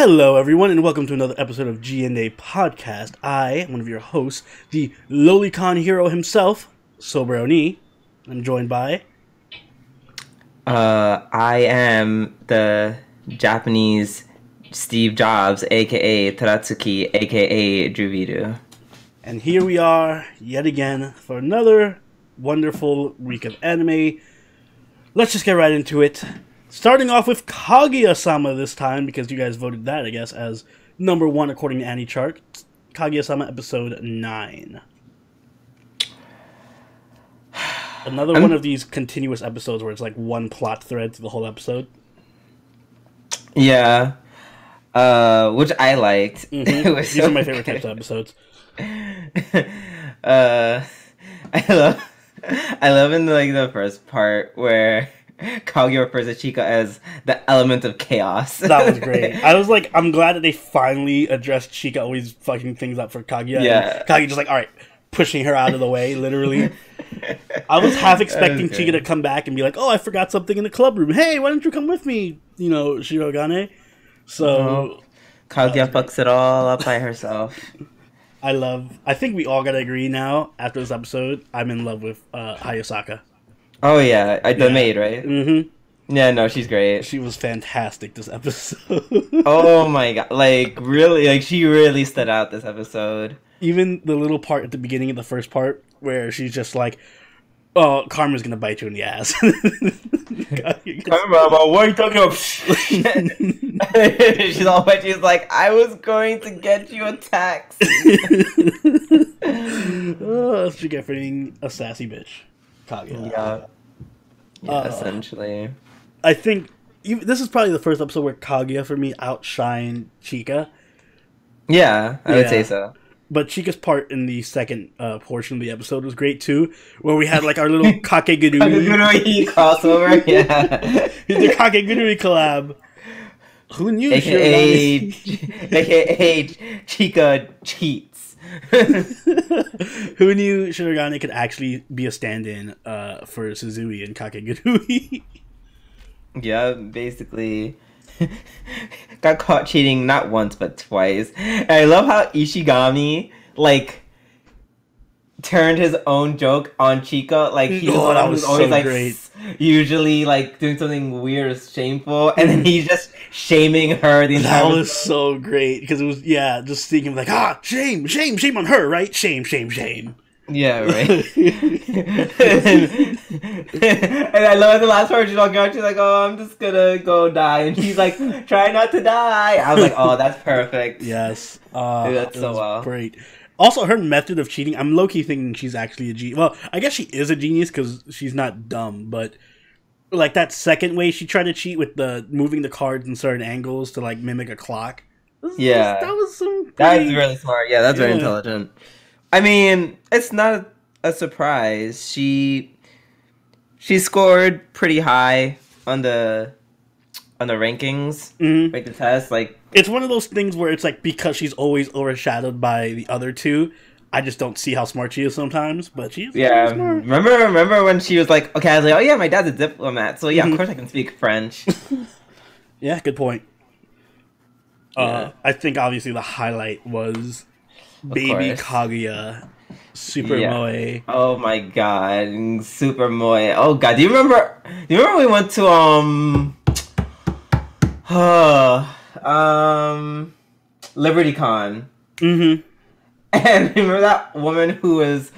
Hello, everyone, and welcome to another episode of G&A Podcast. I am one of your hosts, the Loli hero himself, Sobroni. I'm joined by... I am the Japanese Steve Jobs, aka Taratsuki, aka Druvidu. And here we are, yet again, for another wonderful week of anime. Let's just get right into it. Starting off with Kaguya-sama this time, because you guys voted that, I guess, as number one according to AniChart. Kaguya-sama episode 9. Another one of these continuous episodes where it's like one plot thread through the whole episode. Yeah. Which I liked. Mm-hmm. These are my favorite types of episodes. I love in the first part where Kaguya refers to Chika as the element of chaos. That was great. I was like, I'm glad that they finally addressed Chika always fucking things up for Kaguya. Yeah. And Kaguya just like, alright, pushing her out of the way, literally. I was half expecting Chika to come back and be like, oh, I forgot something in the club room. Hey, why don't you come with me? You know, Shirogane. So... Kaguya fucks it all up by herself. I think we all gotta agree now, after this episode, I'm in love with Hayasaka. Oh yeah, the maid, right? Mm-hmm. Yeah, no, she's great. She was fantastic this episode. Oh my god, really, she really stood out this episode. Even the little part at the beginning of the first part, where she's just like, oh, Karma's gonna bite you in the ass. Karma, what are you talking about? She's all wet, she's like, I was going to get you a taxi. Oh, that's what you get for being a sassy bitch. Kaguya. Yeah, essentially. I think this is probably the first episode where Kaguya, for me, outshined Chika. Yeah, I would say so. But Chika's part in the second portion of the episode was great, too, where we had, like, our little Kakegurui crossover, yeah. The Kakegurui collab. Who knew? AKA Chika cheats. Who knew Shirogane could actually be a stand-in for Suzui and Kakegurui? Yeah, basically. Got caught cheating not once but twice. And I love how Ishigami, turned his own joke on Chika. He was always great. Usually doing something weird or shameful, and then he's just shaming her the entire time. That was so great, because it was, just seeing him shame on her, right? Shame. Yeah, right. And I love the last part, she's walking out, she's like, oh, I'm just gonna go die, and he's like, try not to die. I was like, oh, that's perfect. Yes. Dude, that's so well. Great. Also, her method of cheating, I'm low-key thinking she's actually a genius. Well, I guess she is a genius because she's not dumb, but that second way she tried to cheat with the moving the cards in certain angles to mimic a clock. That was really smart. Yeah, that's very intelligent. I mean, it's not a surprise. She scored pretty high on the rankings, the test. It's one of those things where it's because she's always overshadowed by the other two. I just don't see how smart she is sometimes, but she's smart. Remember when she was like, okay, I was like, oh yeah, my dad's a diplomat, so yeah, of course I can speak French. Yeah, good point. I think obviously the highlight was Baby Kaguya, Super Moe. Oh my god, Super Moe. Oh god, do you remember we went to LibertyCon? Mm-hmm. And remember that woman who was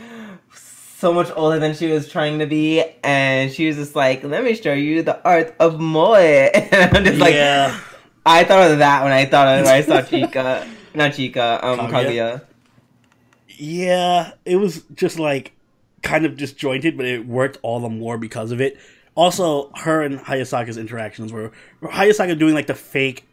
so much older than she was trying to be, and she was just like, let me show you the art of Moe. And I'm just I thought of that when I saw Chika. Not Chika, Kaguya. Yeah, it was just kind of disjointed, but it worked all the more because of it. Also, her and Hayasaka's interactions were Hayasaka doing the fake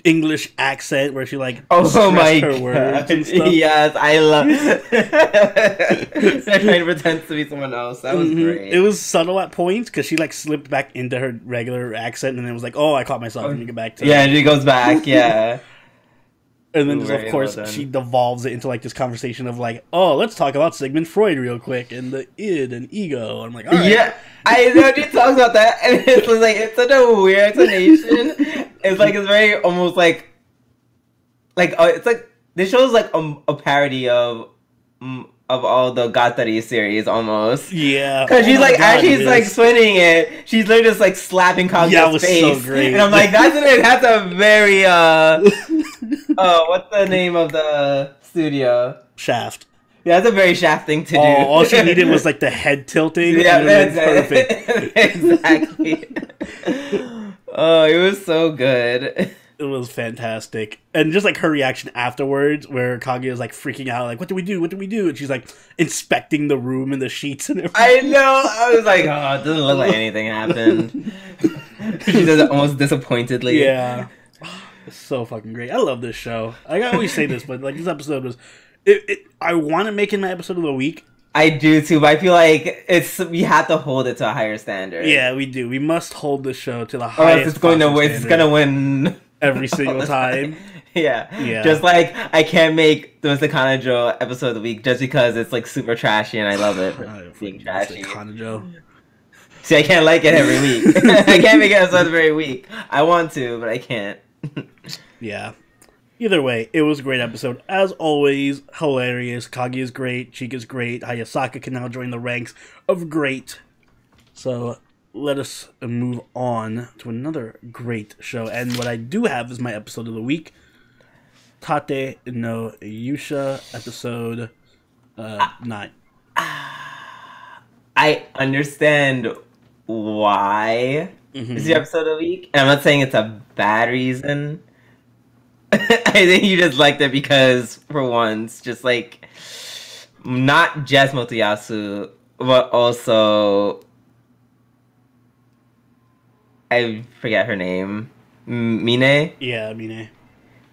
English accent where she oh my her words and stuff. Yes, I love they're trying to pretend to be someone else. That was great. It was subtle at points because she slipped back into her regular accent and then was oh, I caught myself. Let me get back to and she goes back. Yeah. And then, of course, she devolves it into this conversation of oh, let's talk about Sigmund Freud real quick and the id and ego. And I'm like, all right. Yeah, I know she talks about that, and it's such a weird explanation. It's it's very almost like it's like this show's like a parody of all the Gatari series almost. Yeah, because she's like as she's like swinging it, she's literally just like slapping Kaguya's face. So great. And I'm like, that's a very what's the name of the studio? Shaft. Yeah, that's a very Shaft thing to do. All she needed was like the head tilting. Yeah, that's perfect. Exactly. Oh, it was so good. It was fantastic. And just like her reaction afterwards where Kaguya is like freaking out, like, what do we do? What do we do? And she's like inspecting the room and the sheets and everything. I know. I was like, oh, it doesn't look like anything happened. She does it almost disappointedly. Yeah. It's so fucking great. I love this show. I always say this, but like this episode was... I want to make it my episode of the week. I do too, but I feel like we have to hold it to a higher standard. Yeah, we do. We must hold the show to the highest. Or else it's going to win. It's gonna win every single time. Yeah. Just like I can't make the Mr. Kanojo episode of the week just because it's like super trashy and I love it. Being trashy. Kanojo. See, I can't like it every week. I can't make it episode every week. I want to, but I can't. Yeah. Either way, it was a great episode. As always, hilarious. Kagi is great. Chika's great. Hayasaka can now join the ranks of great. So, let us move on to another great show. And what I do have is my episode of the week. Tate no Yuusha, episode 9. I understand why it's your episode of the week. And I'm not saying it's a bad reason. I think you just liked it because, for once, just like, not just Motoyasu, but also, I forget her name, Mine? Yeah, Mine.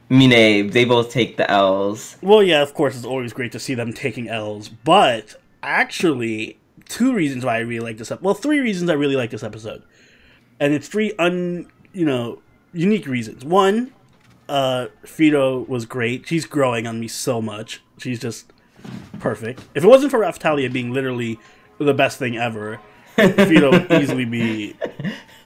Mine, they both take the L's. Well, yeah, of course, it's always great to see them taking L's, but actually, 2 reasons why I really like this episode. Well, 3 reasons I really like this episode. And it's 3 unique reasons. One, Fido was great. She's growing on me so much. She's just perfect. If it wasn't for Raphtalia being literally the best thing ever, Fido would easily be...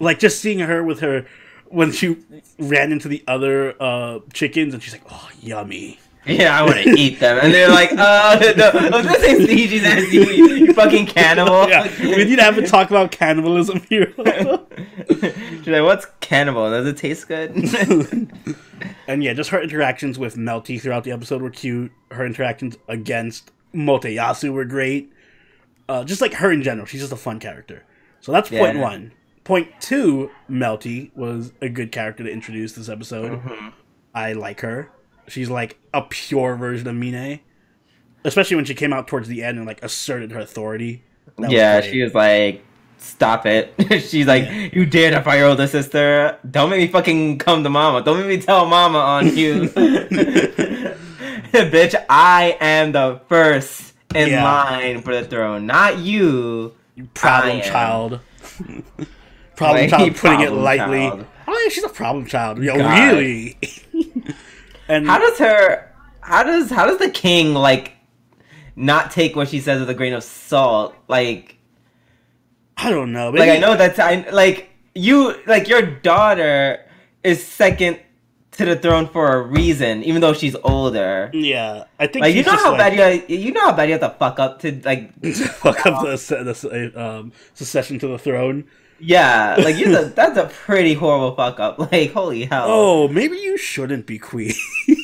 Like, just seeing her with her... When she ran into the other chickens, and she's like, oh, yummy. Yeah, I want to eat them. And they're like, no, I was going to say Luigi's as you fucking cannibal. Yeah, we need to have a talk about cannibalism here. She's like, what's cannibal? Does it taste good? And yeah, just her interactions with Melty throughout the episode were cute. Her interactions against Motoyasu were great. Just like her in general. She's just a fun character. So that's point 1. Point 2, Melty was a good character to introduce this episode. Mm-hmm. I like her. She's like a pure version of Mine. Especially when she came out towards the end and like asserted her authority. She was like, stop it. She's like, you dare to fight your older sister? Don't make me fucking come to mama. Don't make me tell mama on you. Bitch, I am the first in line for the throne. Not you. You problem child. Problem child, putting it lightly. Child. Oh yeah, she's a problem child. Yo, God. Really? And how does the king like not take what she says with a grain of salt? Like, I don't know. Maybe... Like, I know that's your daughter is second to the throne for a reason, even though she's older. Yeah, I think like you know how bad you have to fuck up to like fuck up the succession to the throne. Yeah, like that's a pretty horrible fuck up. Like, holy hell. Oh, maybe you shouldn't be queen.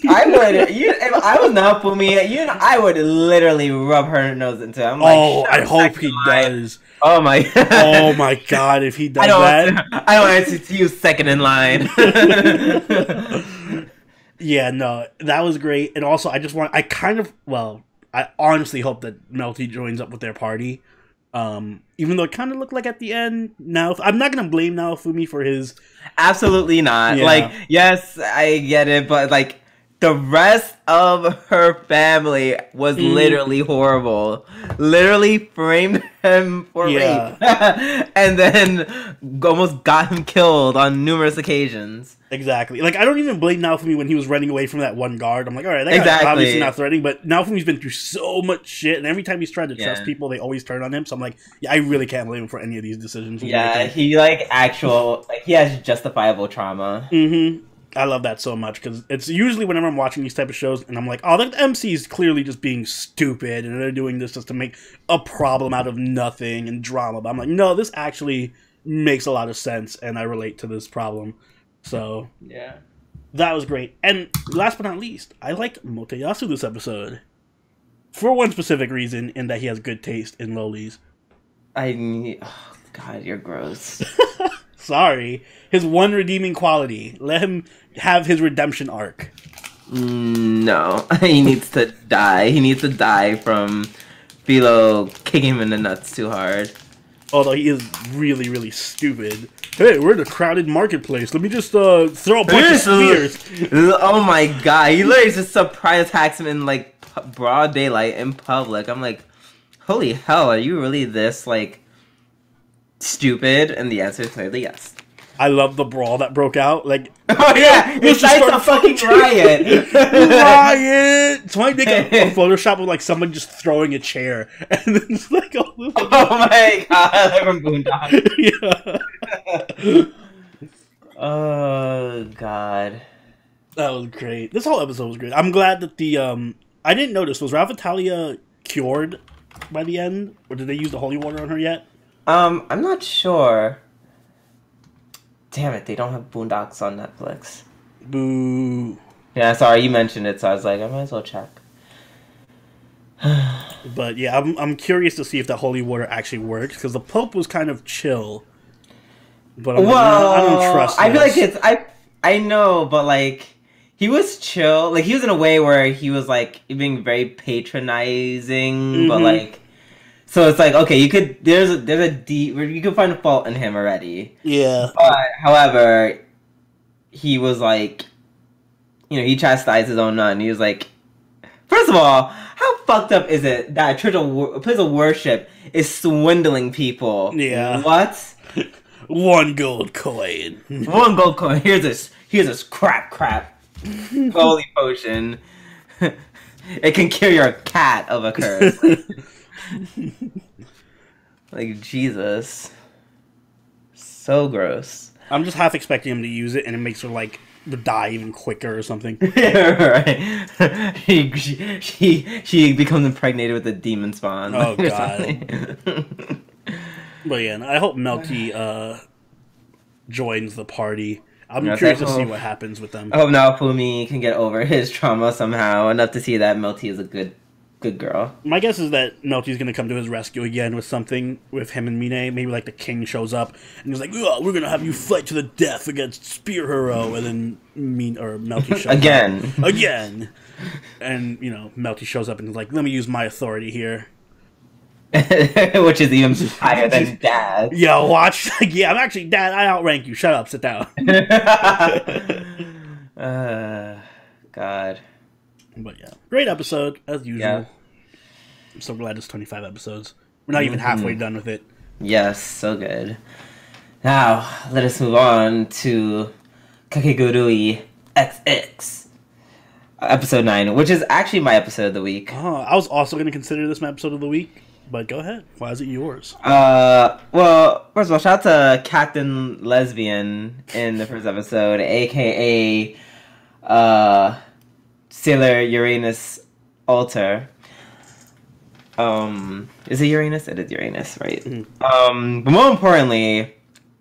I would. If I was Naofumi, I would literally rub her nose into it. I'm like, I hope he does. Oh my god. Oh my god, if he does that. I don't want to see you second in line. Yeah, no, that was great. And also, I honestly hope that Melty joins up with their party. Even though it kind of looked like at the end, now I'm not gonna blame Naofumi for his. Absolutely not. Yeah. Like, yes, I get it, but like the rest of her family was literally horrible. Literally framed him for rape, and then almost got him killed on numerous occasions. Exactly. Like, I don't even blame Naofumi when he was running away from that one guard. I'm like, all right, that guy's obviously not threatening, but Naofumi's been through so much shit, and every time he's tried to trust people, they always turn on him. So I'm like, yeah, I really can't blame him for any of these decisions. Yeah, he has justifiable trauma. Mm-hmm. I love that so much because it's usually whenever I'm watching these type of shows and I'm like, oh, the MC is clearly just being stupid and they're doing this just to make a problem out of nothing and drama. But I'm like, no, this actually makes a lot of sense and I relate to this problem. So yeah, that was great. And last but not least, I liked Motoyasu this episode for one specific reason, in that he has good taste in lolis. Oh God, you're gross. Sorry. His one redeeming quality. Let him have his redemption arc. No. He needs to die. He needs to die from Philo kicking him in the nuts too hard. Although he is really, really stupid. Hey, we're in a crowded marketplace. Let me just throw a bunch of spears. Oh my God. He literally just surprise attacks him in, like, broad daylight in public. I'm like, holy hell, are you really this, like, stupid? And the answer is clearly yes. I love the brawl that broke out. Like, oh yeah, it's like a fucking riot. Riot. So I make a Photoshop of like someone just throwing a chair, and then it's like, oh my God, like from Boondocks. Yeah. Oh God, that was great. This whole episode was great. I'm glad that the I didn't notice, was Ralph Italia cured by the end, or did they use the holy water on her yet? I'm not sure. Damn it, they don't have Boondocks on Netflix. Boo. Yeah, sorry, you mentioned it, so I was like, I might as well check. But yeah, I'm curious to see if the holy water actually works, because the Pope was kind of chill. But I'm like, I don't trust this. I feel like it's... I know, but like, he was chill. Like, he was in a way where he was like, being very patronizing, but like... So it's like, okay, you could, there's a deep, you could find a fault in him already. Yeah. But, however, he was like, you know, he chastised his own nun. He was like, first of all, how fucked up is it that a place of worship is swindling people? Yeah. What? 1 gold coin. 1 gold coin. Here's this crap. Holy potion. It can cure your cat of a curse. Like, Jesus. So gross. I'm just half expecting him to use it, and it makes her, like, die even quicker or something. Yeah, right. She becomes impregnated with a demon spawn. Oh, God. But, yeah, I hope Melty joins the party. I'm curious to see what happens with them. I hope Naofumi can get over his trauma somehow, enough to see that Melty is a good girl. My guess is that Melty's going to come to his rescue again with something with him and Mine. Maybe like the king shows up and he's like, oh, we're going to have you fight to the death against Spear Hero. And then Melty shows up. Again. And, you know, Melty shows up and is like, let me use my authority here. Which is even higher than Dad. Yeah, watch. Yeah, I'm actually Dad. I outrank you. Shut up. Sit down. God. But yeah, great episode, as usual. Yeah. I'm so glad it's 25 episodes. We're not even halfway done with it. Yes, so good. Now, let us move on to Kakegurui XX. Episode 9, which is actually my episode of the week. Oh, I was also going to consider this my episode of the week, but go ahead. Why is it yours? Well, first of all, shout out to Captain Lesbian in the first episode, a.k.a. Sailor Uranus Alter. Is it Uranus? It is Uranus, right? Mm-hmm. But more importantly,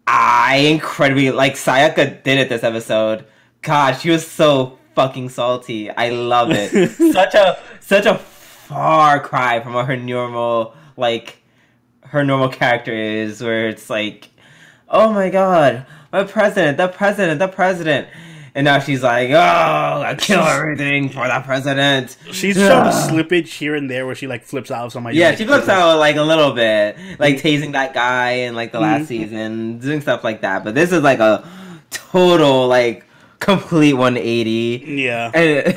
I incredibly like Sayaka did it this episode. God, she was so fucking salty. I love it. such a far cry from what her normal character is, where it's like, oh my God, the president. And now she's like, oh, I kill everything for the president. She's shown slippage here and there where she like flips out of somebody. Yeah, she flips out like a little bit. Like tasing that guy in like the last season, doing stuff like that. But this is like a total like complete 180. Yeah. And,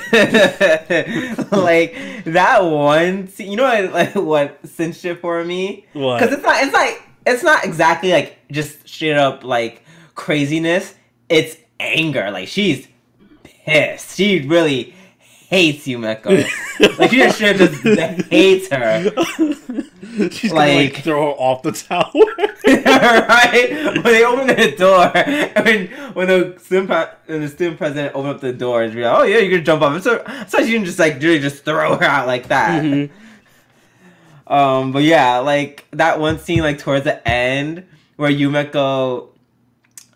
like that one, you know what cinched it for me? What? Because it's not exactly like just straight up like craziness. It's anger. Like she's pissed. She really hates Yumeko. Like, she just straight up just hates her. She's gonna, like, throw her off the tower. Right? When they open the door, when the student president opened up the door, and be like, oh yeah, you're gonna jump off. So you can just, like, really just throw her out like that. But yeah, like, that one scene, like, towards the end, where Yumeko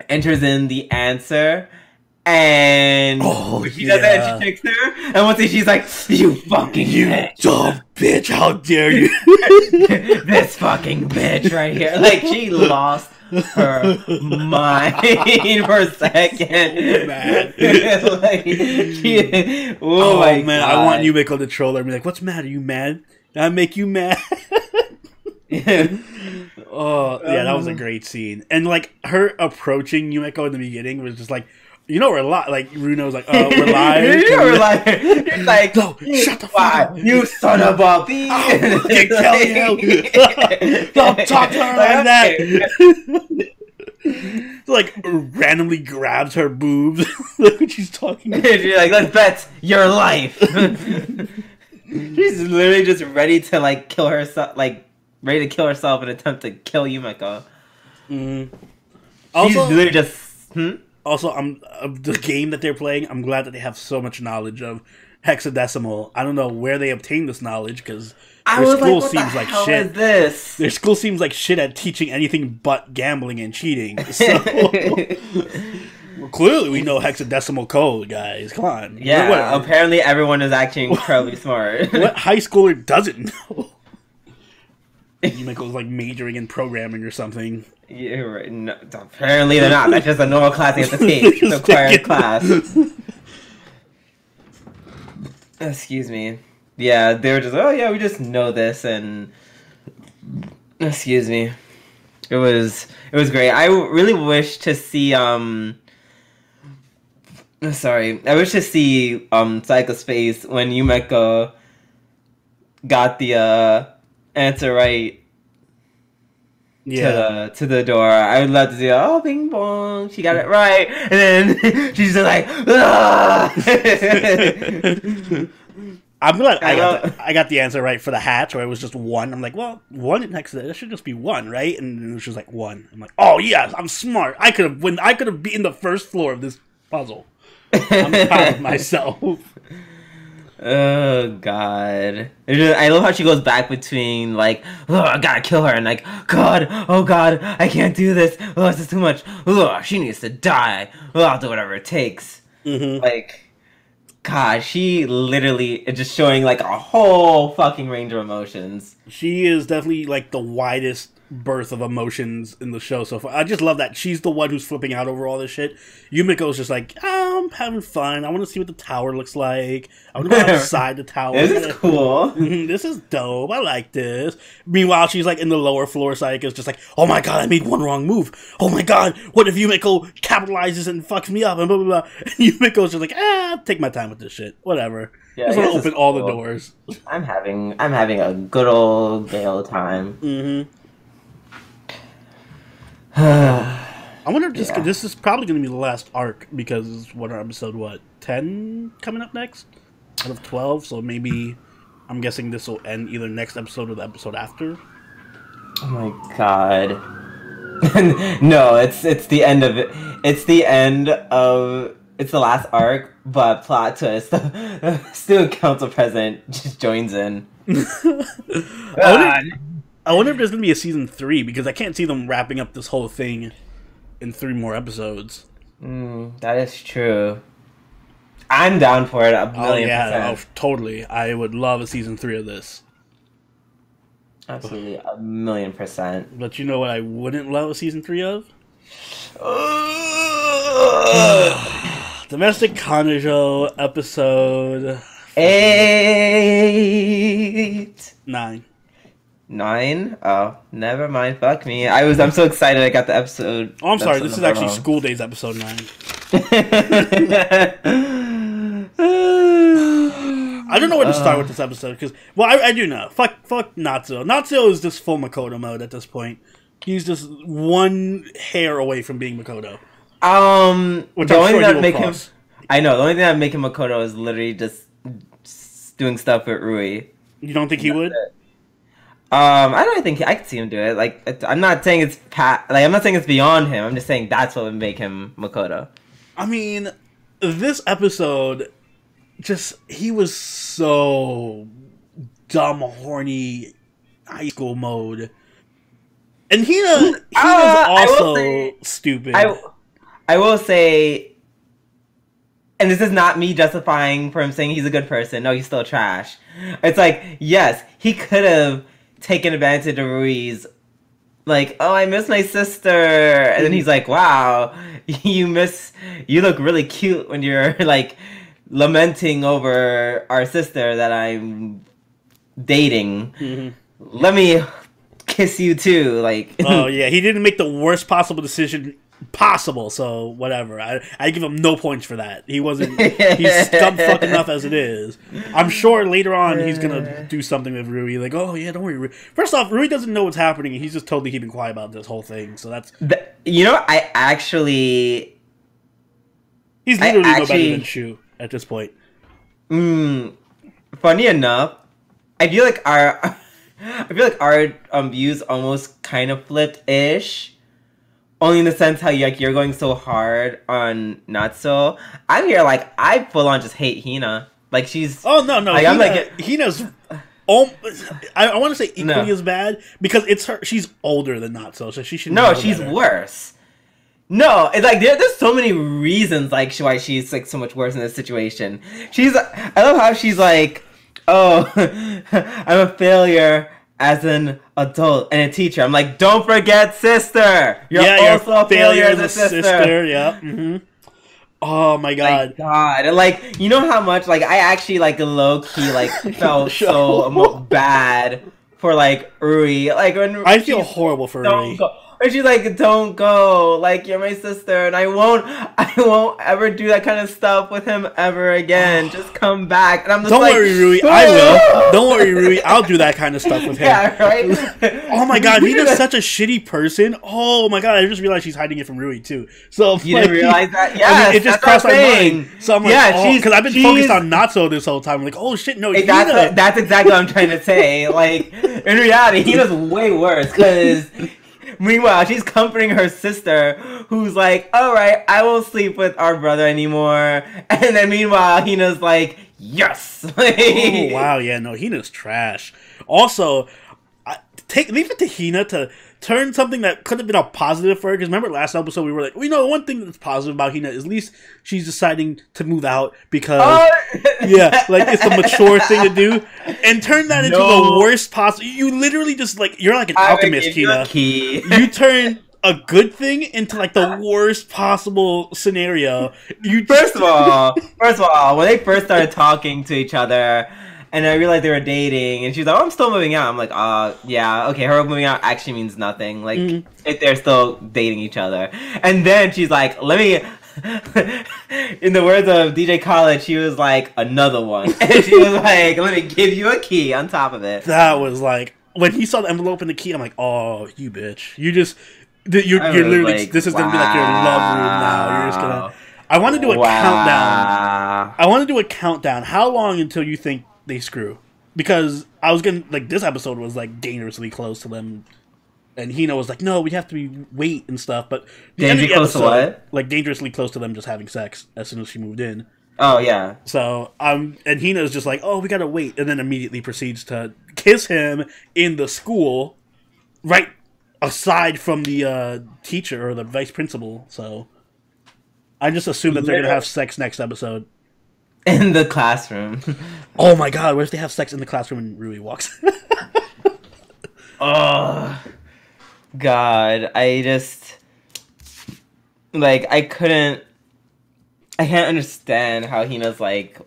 enters in the answer, and she does that, and she kicks her, and once she's like, you fucking bitch. Dumb bitch, how dare you. This fucking bitch right here. Like, she lost her mind for a second. Man. Like, oh my man, God. I want Yumeko to troll her and be like, what's mad? Are you mad? Did I make you mad? Oh, yeah, that was a great scene. And, like, her approaching Yumeko in the beginning was just like, you know, we're like, Runo's like, we're live. You're like, no, shut the fuck up. You son of a bitch. I'll fucking kill you. Don't talk to her like that. Like, randomly grabs her boobs when she's talking. She's like, let's bet your life. She's literally just ready to, like, kill herself, like, ready to kill herself and attempt to kill Yumeko. Also, she's literally just... Also, the game that they're playing, I'm glad that they have so much knowledge of hexadecimal. I don't know where they obtained this knowledge, because their school seems like shit. Is this? Their school seems like shit at teaching anything but gambling and cheating. So, well, clearly we know hexadecimal code, guys. Come on. Yeah, apparently everyone is actually incredibly smart. What high schooler doesn't know? Yumeko's like majoring in programming or something. You're right. No, apparently they're not. That's just a normal class they have to take. It's a required class. Excuse me. Yeah, they were just, oh yeah, we just know this, and excuse me. It was great. I really wish to see I wish to see Saiko's face when Yumeko got the answer right. Yeah. To the door. I would love to see, oh, bing bong, she got it right. And then she's just like, ah! I'm glad I got the answer right for the hatch, where it was just one. I'm like, well, one next to that should just be one, right? And it was just like one. I'm like, oh yes, I'm smart. I could have beaten the first floor of this puzzle. I'm proud of myself. Oh God! I love how she goes back between like, oh, I gotta kill her, and like, God, oh God, I can't do this. Oh, this is too much. Oh, she needs to die. Oh, I'll do whatever it takes. Like, God, she literally is just showing like a whole fucking range of emotions. She is definitely like the widest berth of emotions in the show so far. I just love that she's the one who's flipping out over all this shit. Yumiko's just like, I'm having fun. I want to see what the tower looks like. I want to go outside the tower. This is cool. This is dope. I like this. Meanwhile, she's like in the lower floor. Saika's just like, oh my God, I made one wrong move. Oh my God, what if Yumiko capitalizes and fucks me up and blah blah blah. And Yumiko's just like, take my time with this shit. Whatever. Yeah, I just want to open all the doors. I'm having a good old gay old time. I wonder if this is probably going to be the last arc, because what are episode 10 coming up next out of 12, so maybe I'm guessing this will end either next episode or the episode after. Oh my God. No, it's the end of it. It's the last arc, but plot twist. The student council president just joins in. I wonder if there's going to be a season 3, because I can't see them wrapping up this whole thing in 3 more episodes. That is true. I'm down for it, 1,000,000%. Oh, totally. I would love a season 3 of this. Absolutely, 1,000,000%. But you know what I wouldn't love a season 3 of? Domestic Kanojo episode 8. 9. 9? Oh, never mind. Fuck me. I'm so excited I got the episode. Oh, I'm sorry. This is actually School Days episode 9. I don't know where to start with this episode, because, well, I do know. Fuck Natsuo. Natsuo is just full Makoto mode at this point. He's just one hair away from being Makoto. Which the only thing that make him, I know, the only thing that make him Makoto is literally just doing stuff with Rui. You don't think he would? I don't think I could see him do it. Like, I'm not saying it's I'm not saying it's beyond him. I'm just saying that's what would make him Makoto. I mean, this episode, he was so dumb, horny, high school mode, and Hina's also stupid. I will say, and this is not me justifying for him saying he's a good person. No, he's still trash. It's like, yes, he could have taken advantage of Rui's, like, oh, I miss my sister. And then he's like, wow, you look really cute when you're, like, lamenting over our sister that I'm dating. Mm-hmm. Let me kiss you too. Like, oh, yeah, he didn't make the worst possible decision possible, so whatever. I give him no points for that. He's scumfuck enough as it is. I'm sure later on he's gonna do something with Rui, like, oh yeah, don't worry, Rui. First off, Rui doesn't know what's happening, and he's just totally keeping quiet about this whole thing, so that's... he's literally no better than Shu at this point. Funny enough, I feel like our views almost kind of flipped-ish. Only in the sense how you're going so hard on Natsu. I'm here like I full on just hate Hina. Like she's Hina's. I want to say equally as bad because it's her. She's older than Natsu, so she should. No, she's worse. No, it's like there's so many reasons like why she's like so much worse in this situation. I love how she's like, oh, I'm a failure as an adult and a teacher. I'm like, don't forget sister. You're also a failure as a sister. Yeah. Mm-hmm. Oh my god. And like, you know how much like I actually like low key like felt so bad for like Rui. Like when I feel horrible for Rui. And she's like, don't go, like, you're my sister, and I won't ever do that kind of stuff with him ever again. Just come back. And I'm just don't worry, Rui, I will. Don't worry, Rui, I'll do that kind of stuff with him. Yeah, right? Oh my god, Hina's such a shitty person. Oh my god, I just realized she's hiding it from Rui, too. So you didn't realize that? Yeah, I mean, it just crossed my mind. So I'm like, because I've been focused on Natsu this whole time. I'm like, oh shit, no, Hina. That's exactly what I'm trying to say. Like, in reality, Hina's way worse, because... Meanwhile, she's comforting her sister, who's like, alright, I won't sleep with our brother anymore. And then meanwhile, Hina's like, yes! Oh, wow, yeah, no, Hina's trash. Also, leave it to Hina to turn something that could have been a positive for her, because remember last episode we were like, we know one thing that's positive about Hina is at least she's deciding to move out because yeah, like it's the mature thing to do, and turn that into the worst possible. You literally just like, you're like an alchemist, Hina. You turn a good thing into like the worst possible scenario. First of all, when they first started talking to each other, and I realized they were dating, and she's like, oh, I'm still moving out. I'm like, yeah, okay, her moving out actually means nothing. Like, if they're still dating each other. And then she's like, let me, in the words of DJ Khaled, she was like, another one. And she was like, let me give you a key on top of it. That was like, when he saw the envelope and the key, I'm like, oh, you bitch. You're literally, like, this is going to be like your love room now. You're just going to, I want to do a countdown. I want to do a countdown. How long until you think they screw? Because I was gonna, like, this episode was like dangerously close to them, and Hina was like, no, we have to wait and stuff, but dangerously close to what? Like dangerously close to them just having sex as soon as she moved in. Oh yeah. So and Hina's just like, oh, we gotta wait, and then immediately proceeds to kiss him in the school, right aside from the teacher or the vice principal. So I just assume that they're gonna have sex next episode. In the classroom. Oh my god, what if they have sex in the classroom and Rui walks? Oh, God. I just... Like, I can't understand how Hina's like,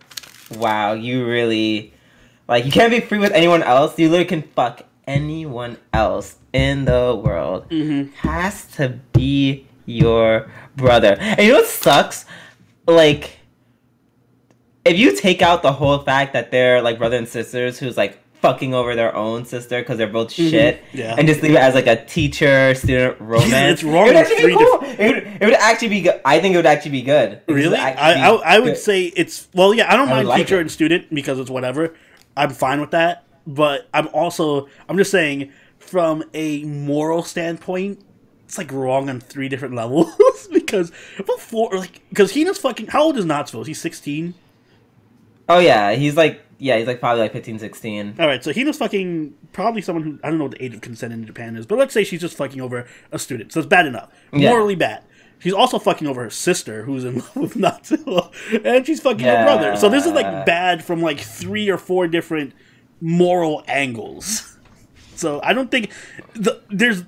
wow, you really... Like, you can't be free with anyone else. You literally can fuck anyone else in the world. Mm-hmm. Has to be your brother. And you know what sucks? Like... If you take out the whole fact that they're, like, brother and sisters who's, like, fucking over their own sister because they're both shit, and just leave it as like a teacher-student romance. It's wrong. It would actually be cool. It would actually be good. I think it would actually be good. Really? I would say it's I don't mind teacher and student because it's whatever. I'm fine with that, but I'm just saying from a moral standpoint, it's like wrong on 3 different levels because Hina's fucking. How old is Natsuo? He's 16. Oh yeah, he's probably like 15, 16. All right, so Hina's fucking probably someone who I don't know what the age of consent in Japan is, but let's say she's just fucking over a student, so it's bad enough, morally bad. She's also fucking over her sister, who's in love with Natsuo, and she's fucking her brother. So this is like bad from like 3 or 4 different moral angles. So I don't think there's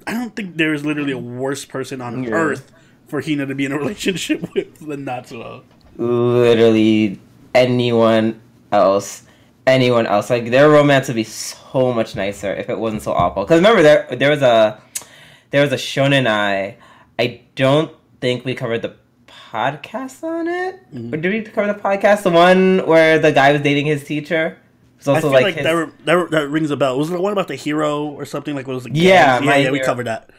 literally a worse person on earth for Hina to be in a relationship with than Natsuo. Literally anyone else. Like their romance would be so much nicer if it wasn't so awful. Because remember, there was a Shonen I don't think we covered the podcast on it. Or did we cover the podcast? The one where the guy was dating his teacher. It was also I feel like that rings a bell. Was it the one about the hero or something? Like what was the we covered that.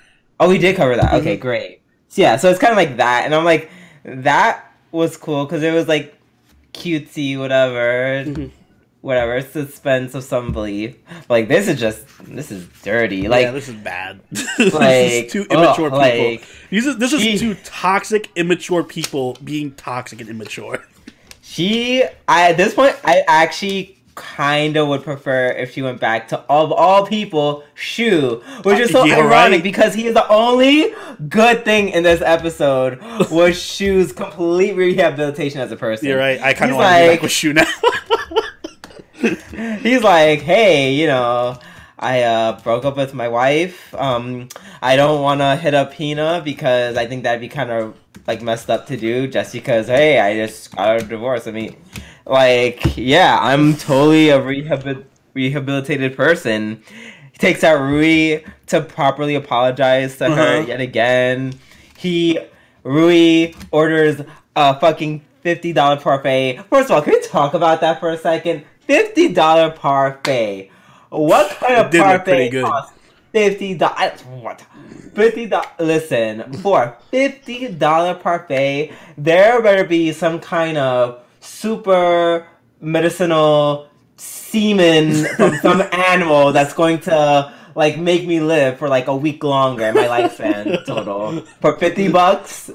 Oh, we did cover that. Okay, great. So it's kind of like that, and I'm like, that was cool because it was like cutesy, whatever, suspense of some belief. Like this is dirty. Like this is bad. Like this is too immature people. Like, this is too toxic, immature people being toxic and immature. At this point, I actually kind of would prefer if she went back to all people, Shu, which is so ironic because he is the only good thing in this episode was Shu's complete rehabilitation as a person. You're right. I kind of want to be back with Shu now. He's like, hey, I broke up with my wife. I don't want to hit up Hina because I think that'd be kind of like messed up to do just because, hey, I just got a divorce. I mean, like, yeah, I'm totally a rehabilitated person. He takes out Rui to properly apologize to her yet again. Rui orders a fucking $50 parfait. First of all, can we talk about that for a second? $50 parfait. What kind of parfait costs $50? What? $50. Listen, for $50 parfait, there better be some kind of super medicinal semen from some animal that's going to like make me live for like a week longer in my lifespan total. For $50,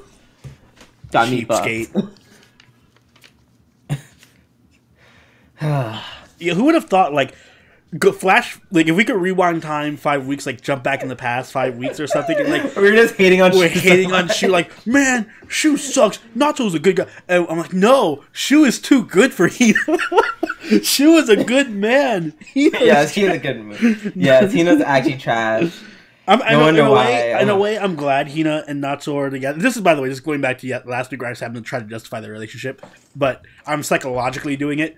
got me fucked. Yeah, who would have thought like if we could rewind time 5 weeks, like jump back in the past 5 weeks or something, and like we were just hating on Shu, like, man, Shu sucks. Natsuo's a good guy, and I'm like, no, Shu is too good for Hina. Shu is a good man. Yes, he's a good man. Yes, Hina's actually trash. In a way, I'm glad Hina and Natsuo are together. This is, by the way, just going back to last week where I was having to try to justify their relationship, but I'm psychologically doing it.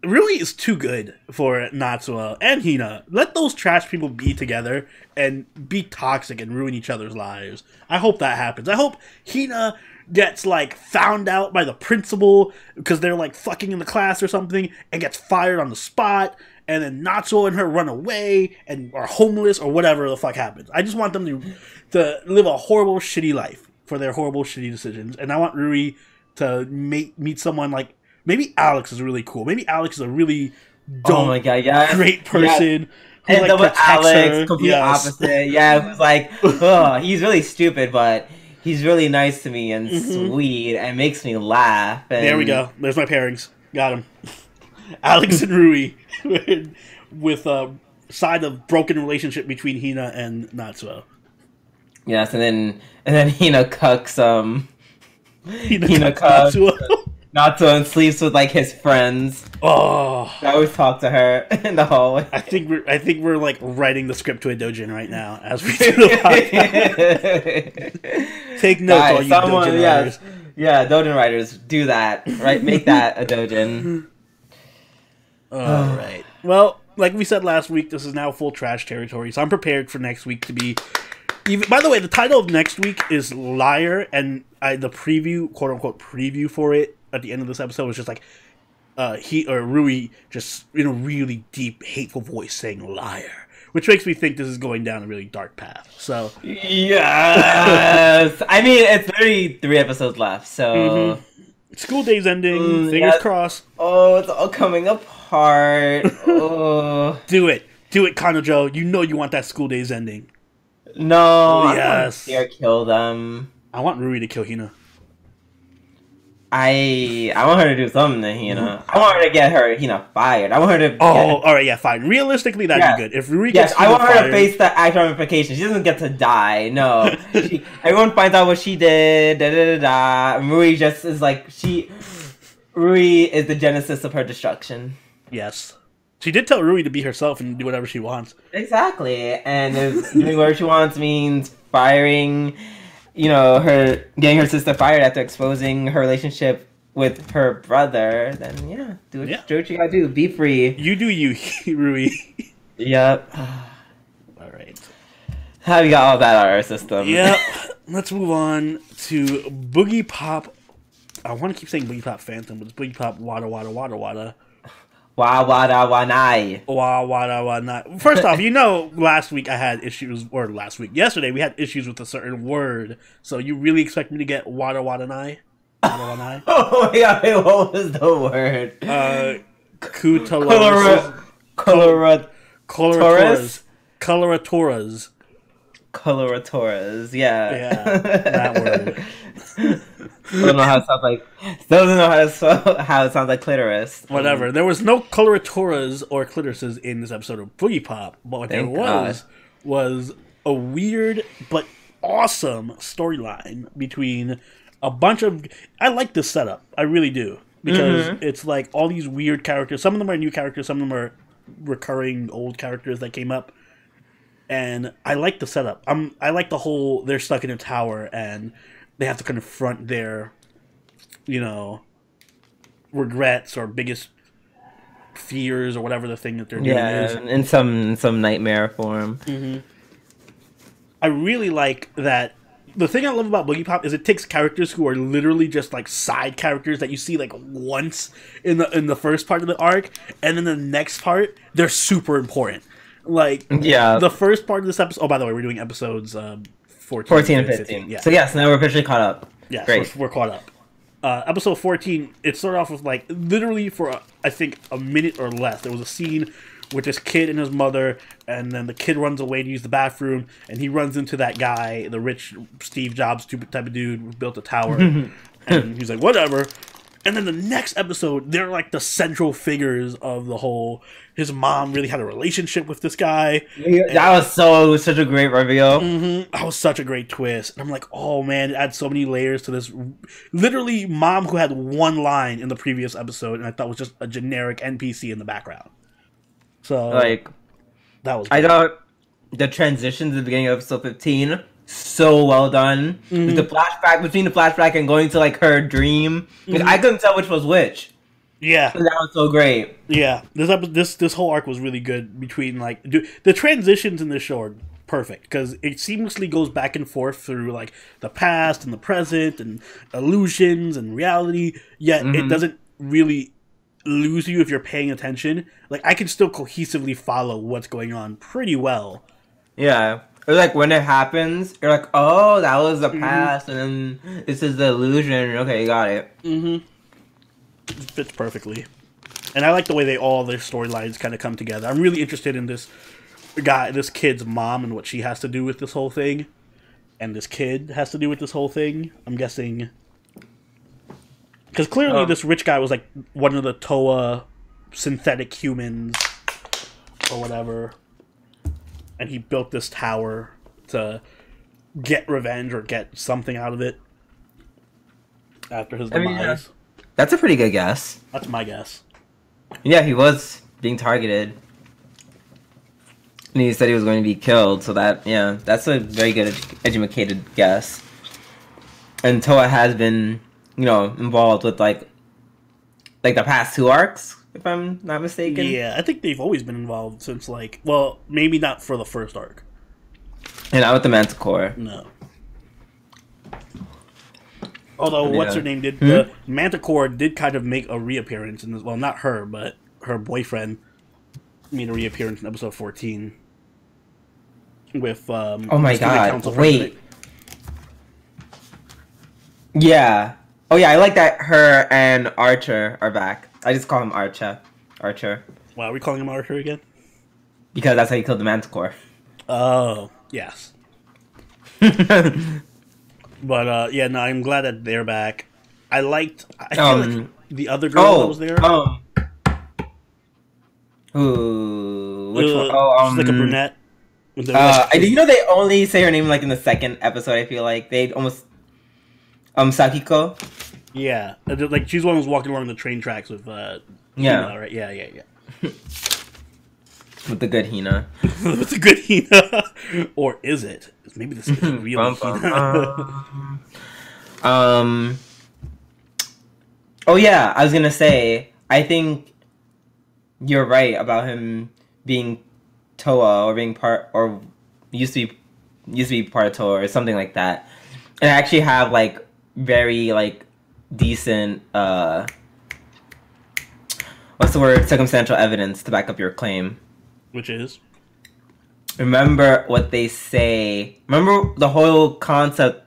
Rui is too good for Natsuo and Hina. Let those trash people be together and be toxic and ruin each other's lives. I hope that happens. I hope Hina gets like found out by the principal because they're like fucking in the class or something and gets fired on the spot, and then Natsuo and her run away and are homeless or whatever the fuck happens. I just want them to live a horrible, shitty life for their horrible, shitty decisions. And I want Rui to meet someone like, maybe Alex is really cool. Maybe Alex is a really great person. Who, and like, then with Alex, her. complete opposite. Yeah, who's like, he's really stupid, but he's really nice to me and sweet and makes me laugh. And there we go. There's my pairings. Got him. Alex and Rui with a side of broken relationship between Hina and Natsuo. Yes, and then Hina cucks Hina cucks Natsuo and sleeps with like his friends. Oh, I always talk to her in the hallway. I think we're like writing the script to a doujin right now as we do the podcast. Take notes, all you doujin writers. Yeah, doujin writers, do that. Right, make that a doujin. All right. Well, like we said last week, this is now full trash territory, so I'm prepared for next week to be. Even, by the way, the title of next week is Liar, and the preview, quote unquote preview for it at the end of this episode was just like Rui just in a really deep, hateful voice saying "liar," which makes me think this is going down a really dark path. So yes, I mean it's literally 3 episodes left, so school day's ending. Fingers crossed. Oh, it's all coming apart. Oh, do it, Kanojo. You know you want that school day's ending. No, yes. I want to kill them. I want Rui to kill Hina. I want her to do something to Hina. I want her to get Hina fired. I want her to. All right, yeah, fine. Realistically, that'd be good. If Rui gets I want her fired, to face the actual ramifications. She doesn't get to die. No, everyone finds out what she did. Da da da da. Rui just is like Rui is the genesis of her destruction. Yes, she did tell Rui to be herself and do whatever she wants. Exactly, and if doing whatever she wants means firing. Her getting her sister fired after exposing her relationship with her brother, then do what you gotta do. Be free. You do you, Rui. Yep. All right. How we got all that out of our system? Yep. Let's move on to Boogiebop. I want to keep saying Boogiebop Phantom, but it's Boogiebop Warawanai. Warawanai. First off, last week I had issues, or yesterday we had issues with a certain word. So you really expect me to get Warawanai? Oh my god, wait, what was the word? Coloratoras, yeah, that word. I don't know how it sounds like. Doesn't know how it sounds like clitoris. Whatever. There was no coloratoras or clitorises in this episode of Boogiepop, but what there was a weird but awesome storyline between a bunch of. I like this setup. I really do, because it's like all these weird characters. Some of them are new characters. Some of them are recurring old characters that came up. And I like the setup. I like the whole they're stuck in a tower and they have to confront their, regrets or biggest fears or whatever the thing that they're doing is. Yeah, in some nightmare form. Mm-hmm. I really like that. The thing I love about Boogiepop is it takes characters who are literally just like side characters that you see like once in the first part of the arc, and then the next part they're super important. Like, the first part of this episode... Oh, by the way, we're doing episodes 14 and 15. Yeah. So, yes, now we're officially caught up. Yeah, great. We're caught up. Episode 14, it started off with, like, literally for, I think, a minute or less. There was a scene with this kid and his mother, and then the kid runs away to use the bathroom, and he runs into that guy, the rich Steve Jobs type of dude who built a tower, and he's like, whatever. And then the next episode, they're like the central figures of the whole. His mom really had a relationship with this guy. That was such a great reveal. That was such a great twist. And I'm like, oh man, it adds so many layers to this. Literally, mom who had one line in the previous episode, and I thought was just a generic NPC in the background. So, that was great. I thought the transitions at the beginning of episode 15. So well done. The flashback between the flashback and going to like her dream. I couldn't tell which was which. Yeah, that was so great. Yeah, this whole arc was really good. Between like the transitions in this show are perfect because it seamlessly goes back and forth through like the past and the present and illusions and reality. Yet it doesn't really lose you if you're paying attention. Like I can still cohesively follow what's going on pretty well. Yeah. Or like when it happens, you're like, oh, that was the past, and then this is the illusion. Okay, you got it. It fits perfectly. And I like the way their storylines kind of come together. I'm really interested in this kid's mom and what she has to do with this whole thing. And this kid has to do with this whole thing. I'm guessing. Because clearly this rich guy was like one of the Toa synthetic humans or whatever. And he built this tower to get revenge or get something out of it after his demise. That's a pretty good guess. That's my guess. Yeah, he was being targeted. And he said he was going to be killed, so that's a very good educated guess. And Toa has been, involved with like the past 2 arcs. If I'm not mistaken. Yeah, I think they've always been involved since, maybe not for the first arc. And not with the Manticore. No. Although, what's her name did... The Manticore did kind of make a reappearance in this... Well, not her, but her boyfriend made a reappearance in episode 14. With, oh my god, wait. Yeah. Oh yeah, I like that her and Archer are back. I just call him Archer. Why are we calling him Archer again? Because that's how you killed the Manticore. Oh, yes. But, yeah, no, I'm glad that they're back. I feel like the other girl that was there. Who? Which one? She's like a brunette. You know they only say her name like in the second episode. I feel like they almost Sakiko. Yeah, like she's the one who's walking along the train tracks with Hina, right? Yeah. With the good Hina. With the good Hina, or is it? Maybe this is real Hina. Oh yeah, I was gonna say. I think you're right about him being Toa or being part or used to be part of Toa or something like that, and I actually have like very like decent what's the word, circumstantial evidence to back up your claim, which is remember what they say. Remember the whole concept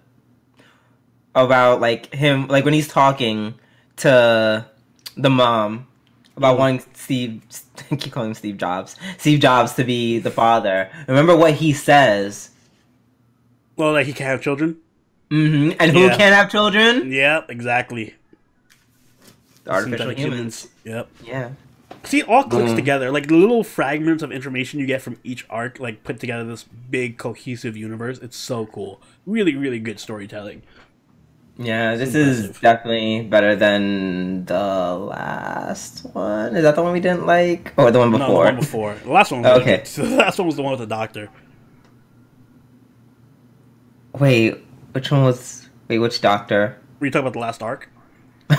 about like him, like when he's talking to the mom about wanting I keep calling him Steve Jobs to be the father. Remember what he says? Well, like he can't have children. Mm-hmm. And who can't have children? Yep, exactly. The artificial humans. Yep. Yeah. See, it all clicks together. Like the little fragments of information you get from each arc, like put together this big cohesive universe. It's so cool. Really, really good storytelling. Yeah, this is definitely better than the last one. Is that the one we didn't like? Or the one before? No, the one before. The last one was okay. The last one was the one with the doctor. Wait, which one was... Wait, which doctor? Were you talking about the last arc?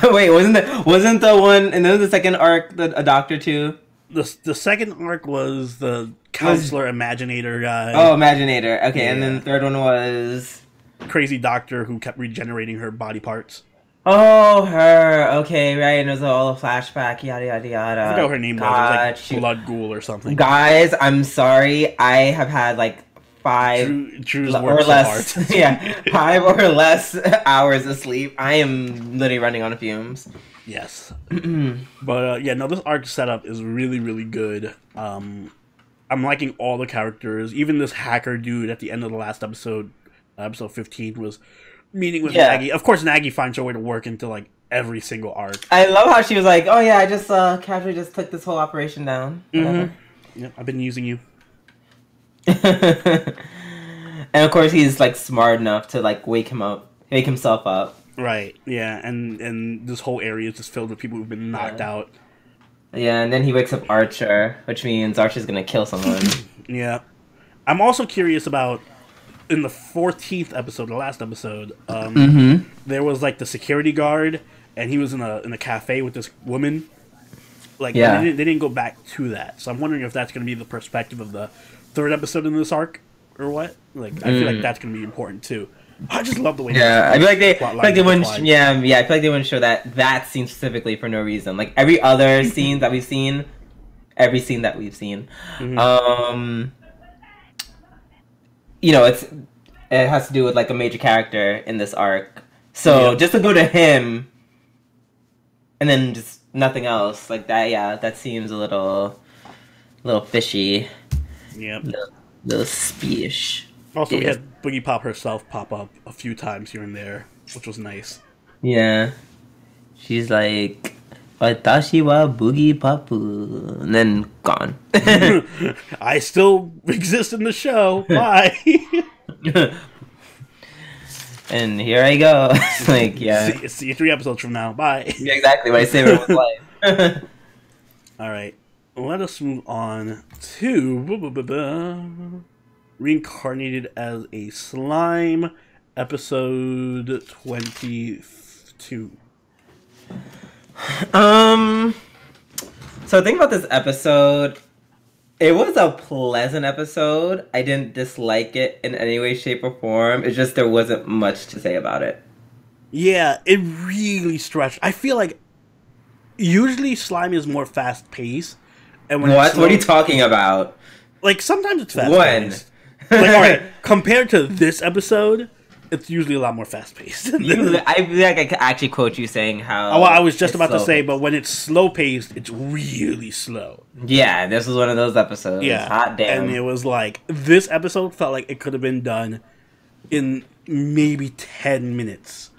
Wait, wasn't the one... And then the second arc a doctor too? The second arc was the counselor Imaginator guy. Oh, Imaginator. Okay, yeah. And then the third one was... Crazy doctor who kept regenerating her body parts. Oh, her. Okay, right. And it was all a flashback, yada, yada, yada. I forgot what her name was. It was like Blood Ghoul or something. Guys, I'm sorry. I have had like 5 Drew's or less. 5 or less hours of sleep. I am literally running on fumes. Yes. But yeah, no, this arc setup is really, really good. I'm liking all the characters. Even this hacker dude at the end of the last episode, episode 15, was meeting with Nagi. Of course, Nagi finds her way to work into like every single arc. I love how she was like, "Oh yeah, I just casually just took this whole operation down." Mm-hmm. Yep, I've been using you. And of course, he's like smart enough to like wake himself up. Right. Yeah, and this whole area is just filled with people who've been knocked out. Yeah, and then he wakes up Archer, which means Archer's gonna kill someone. Yeah, I'm also curious about. In the 14th episode, the last episode, there was like the security guard, and he was in a cafe with this woman. Like, they didn't go back to that, so I'm wondering if that's going to be the perspective of the 3rd episode in this arc, or what. Like, I feel like that's going to be important too. I just love the way. Yeah, I feel like they wouldn't. Yeah, I feel like they wouldn't show that scene specifically for no reason. Like every other scene that we've seen, you know, it has to do with like a major character in this arc. So just to go to him, and then just nothing else like that. Yeah, that seems a little fishy. Yep. Little speesh. Also, we had Boogiebop herself pop up a few times here and there, which was nice. Yeah, she's like. Watashi wa Boogiebop, and then gone. I still exist in the show. Bye. And here I go. Like, yeah. See you 3 episodes from now. Bye. Yeah, exactly. My saver was life. All right. Let us move on to Reincarnated as a Slime, episode 22. So think about this episode. It was a pleasant episode. I didn't dislike it in any way, shape, or form. It's just there wasn't much to say about it. Yeah, it really stretched. I feel like usually slime is more fast paced, and when What are you talking about? Like sometimes it's fast paced. Like all right, compared to this episode, it's usually a lot more fast paced. I feel like I could actually quote you saying how. Oh, well, I was just about to say, but when it's slow paced, it's really slow. Yeah, this was one of those episodes. Yeah, hot damn. And it was like this episode felt like it could have been done in maybe 10 minutes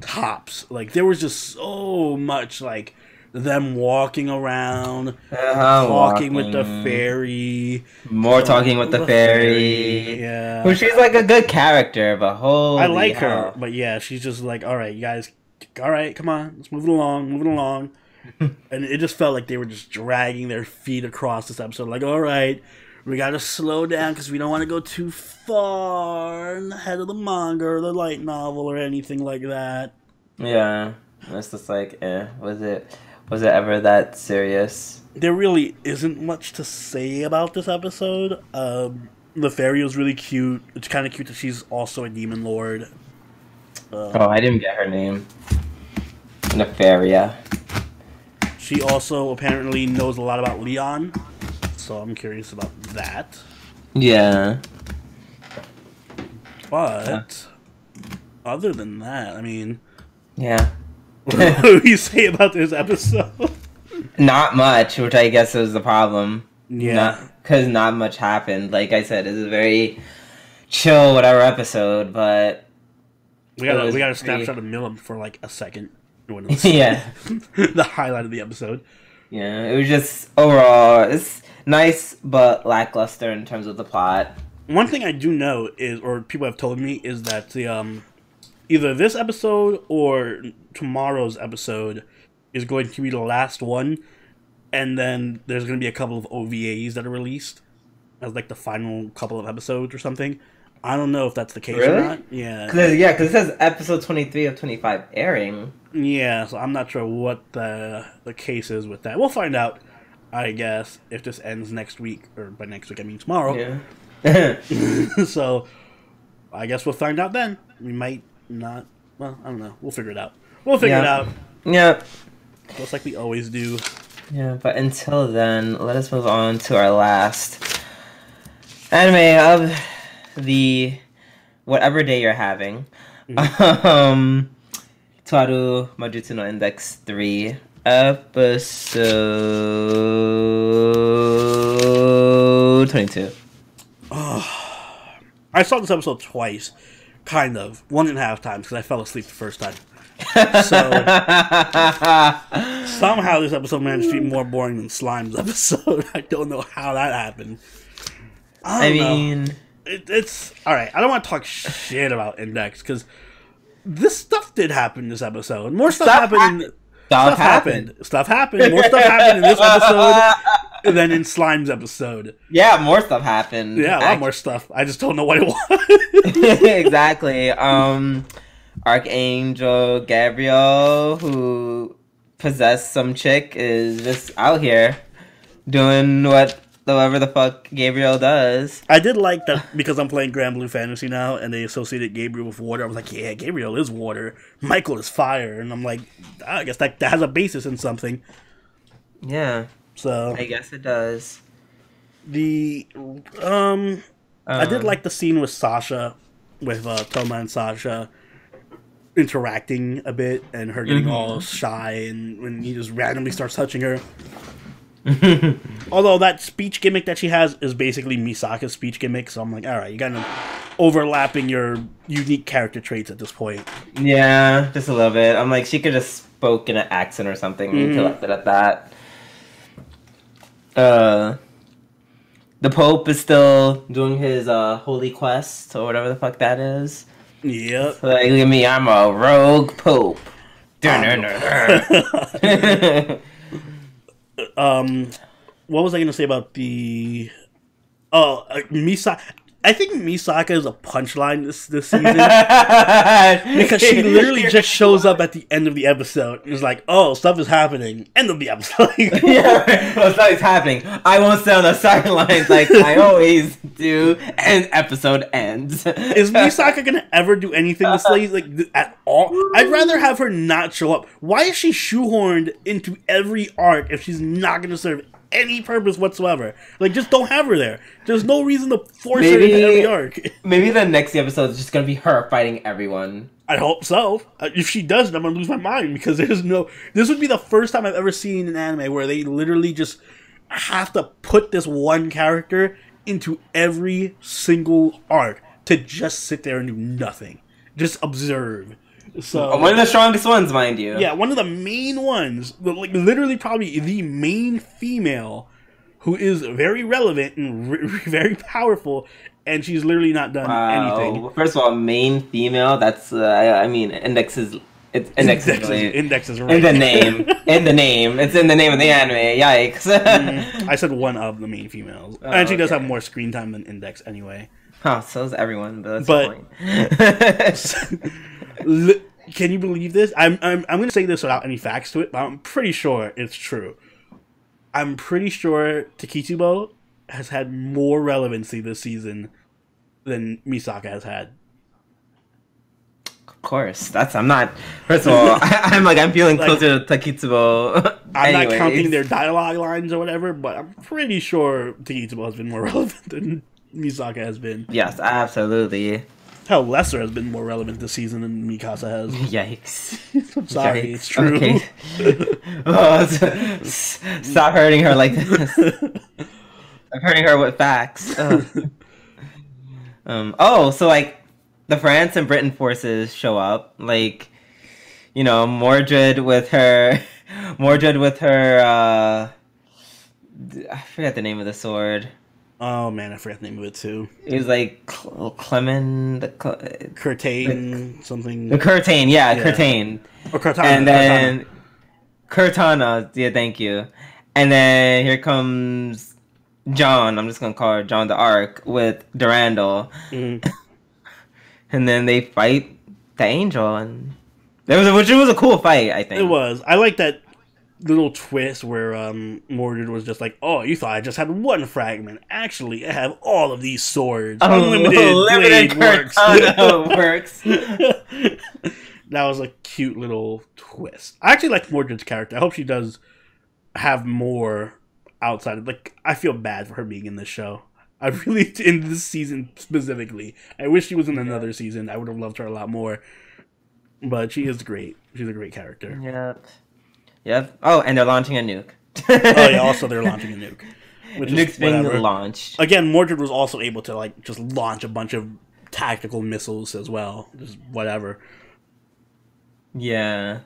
tops. Like there was just so much like them walking around, talking with the fairy, more talking with the fairy. Yeah, well, she's like a good character, but I like her. But yeah, she's just like, all right, you guys, all right, come on, let's move it along. And it just felt like they were just dragging their feet across this episode. Like, all right, we gotta slow down because we don't want to go too far ahead of the manga or the light novel or anything like that. Yeah, it's just like, was it ever that serious? There really isn't much to say about this episode. The fairy was really cute. It's kind of cute that she's also a demon lord. I didn't get her name. Nefaria. She also apparently knows a lot about Leon, so I'm curious about that. Yeah. But other than that, I mean, yeah. What do you say about this episode? Not much, which I guess is the problem. Yeah. Because not much happened. Like I said, it's a very chill whatever episode, but... We got a snapshot of Milam for like a second. Yeah. The highlight of the episode. Yeah, it was just, overall, it's nice, but lackluster in terms of the plot. One thing I do know is, or people have told me, is that the either this episode or tomorrow's episode is going to be the last one, and then there's going to be a couple of OVAs that are released as like the final couple of episodes or something. I don't know if that's the case or not. Yeah. Because it says episode 23 of 25 airing. Yeah, so I'm not sure what the case is with that. We'll find out, I guess, if this ends next week, or by next week I mean tomorrow. Yeah. So, I guess we'll find out then. We might not. Well, I don't know. We'll figure it out. We'll figure it out. Yeah. Just like we always do. Yeah, but until then, let us move on to our last anime of the whatever day you're having. Mm-hmm. Aru Majitsu no Index 3, episode 22. I saw this episode twice, kind of. 1.5 times, because I fell asleep the first time. So, somehow this episode managed to be more boring than Slime's episode. I don't know how that happened. I mean... It's... Alright, I don't want to talk shit about Index, because this stuff did happen in this episode. More stuff happened. Stuff happened. More stuff happened in this episode than in Slime's episode. Yeah, more stuff happened. Yeah, a lot more stuff. I just don't know what it was. Exactly. Archangel Gabriel, who possessed some chick, is just out here doing whatever the fuck Gabriel does. I did like that because I'm playing Grand Blue Fantasy now, and they associated Gabriel with water. I was like, yeah, Gabriel is water. Michael is fire. And I'm like, I guess that has a basis in something. Yeah. So I guess it does. I did like the scene with Sasha, with Toma and Sasha interacting a bit, and her getting all shy, and when he just randomly starts touching her. Although that speech gimmick that she has is basically Misaka's speech gimmick, so I'm like, alright, you kind of overlapping your unique character traits at this point. Yeah, just a little bit. I'm like, she could have spoke in an accent or something and you left it at that. The Pope is still doing his holy quest, or whatever the fuck that is. Yep. So, like, look at me, I'm a rogue Pope. What was I going to say about the... Misaka... I think Misaka is a punchline this season because she literally just shows up at the end of the episode and is like, "Oh, stuff is happening." End of the episode. Yeah, well, something's happening. I won't stay on the sidelines like I always do, and episode ends. Is Misaka gonna ever do anything this late, like at all? I'd rather have her not show up. Why is she shoehorned into every arc if she's not gonna serve any purpose whatsoever? Like, just don't have her there. There's no reason to force her into every arc. Maybe the next episode is just gonna be her fighting everyone. I hope so. If she does, I'm gonna lose my mind because there's no. This would be the first time I've ever seen an anime where they literally just have to put this one character into every single arc to just sit there and do nothing, just observe. So one of the strongest ones, mind you. Yeah, one of the main ones, like literally probably the main female, who is very relevant and very powerful, and she's literally not done anything. First of all, main female. That's I mean, Index is right. Index is right. In the name. In the name. It's in the name of the anime. Yikes. I said one of the main females, and she does have more screen time than Index anyway. Oh, so does everyone, but that's the point. Can you believe this? I'm going to say this without any facts to it, but I'm pretty sure it's true. I'm pretty sure Takitsubo has had more relevancy this season than Misaka has had. Of course, I'm not. First of all, I'm feeling closer to Takitsubo. I'm not counting their dialogue lines or whatever, but I'm pretty sure Takitsubo has been more relevant than Misaka has been. Yes, absolutely. Hell, Lesser has been more relevant this season than Mikasa has. Yikes. I'm sorry, Yikes. it's true. Okay. Stop hurting her like this. I'm hurting her with facts. So like, the France and Britain forces show up. Like, you know, Mordred with her... I forget the name of the sword. Oh man, I forgot the name of it too. It was like Clement, Curtain, something. The Curtain, yeah, Curtain. Or Cortana. And then Cortana, yeah, thank you. And then here comes John. I'm just gonna call her John the Arc with Durandal. Mm-hmm. And then they fight the Angel, and which was a cool fight. I think it was. I like that little twist where Mordred was just like, "Oh, you thought I just had one fragment? Actually, I have all of these swords. Unlimited blade works." That was a cute little twist. I actually like Mordred's character. I hope she does have more outside of, like, I feel bad for her being in this show. I really, in this season specifically. I wish she was in another season. I would have loved her a lot more. But she is great. She's a great character. Yep. Oh, and they're launching a nuke. Oh yeah, also they're launching a nuke. Nuke's being launched. Again, Mordred was also able to, like, just launch a bunch of tactical missiles as well. Just whatever. Yeah.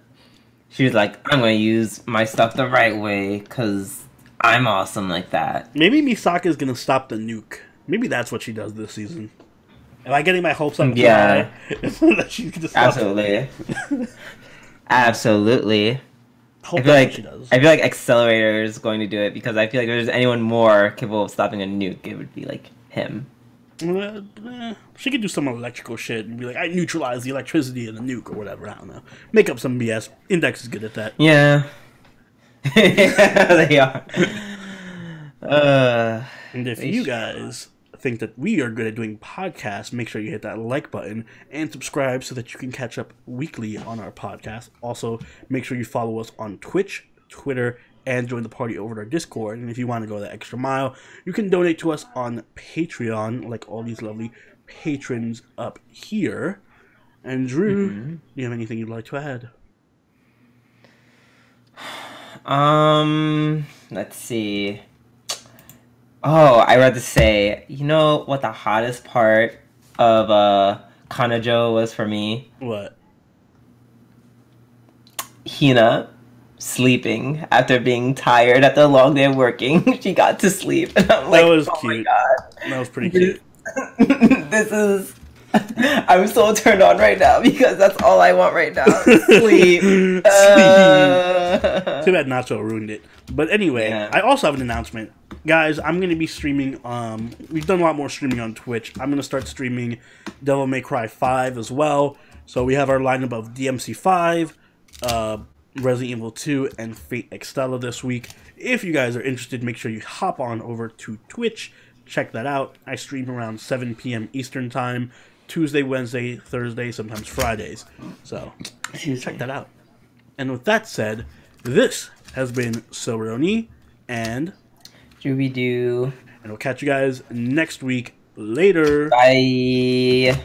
She was like, I'm going to use my stuff the right way, because I'm awesome like that. Maybe Misaka is going to stop the nuke. Maybe that's what she does this season. Am I getting my hopes up? Yeah. That she's gonna stop Absolutely. Absolutely. I feel like Accelerator is going to do it, because I feel like if there's anyone more capable of stopping a nuke, it would be like him. She could do some electrical shit and be like, I neutralize the electricity in the nuke or whatever. I don't know. Make up some BS. Index is good at that. Yeah. They are. And if you guys think that we are good at doing podcasts, make sure you hit that like button and subscribe so that you can catch up weekly on our podcast. Also, make sure you follow us on Twitch, Twitter, and join the party over at our Discord. And if you want to go that extra mile, you can donate to us on Patreon, like all these lovely patrons up here. And Drew, do you have anything you'd like to add? Let's see. Oh, I read to say, you know what the hottest part of Kanojo was for me? What? Hina sleeping after being tired after a long day of working. She got to sleep. And I'm like, that was oh cute. My God. That was pretty cute. This is... I'm so turned on right now because that's all I want right now. Sleep. Too bad Nacho ruined it. But anyway, I also have an announcement. guys, I'm going to be streaming, we've done a lot more streaming on Twitch. I'm going to start streaming Devil May Cry 5 as well. So we have our lineup of DMC 5, Resident Evil 2, and Fate Extella this week. If you guys are interested, make sure you hop on over to Twitch. Check that out. I stream around 7 p.m. Eastern Time, Tuesday, Wednesday, Thursday, sometimes Fridays. So check that out. And with that said, this has been Silveroni and Dooby-doo. And we'll catch you guys next week. Later. Bye.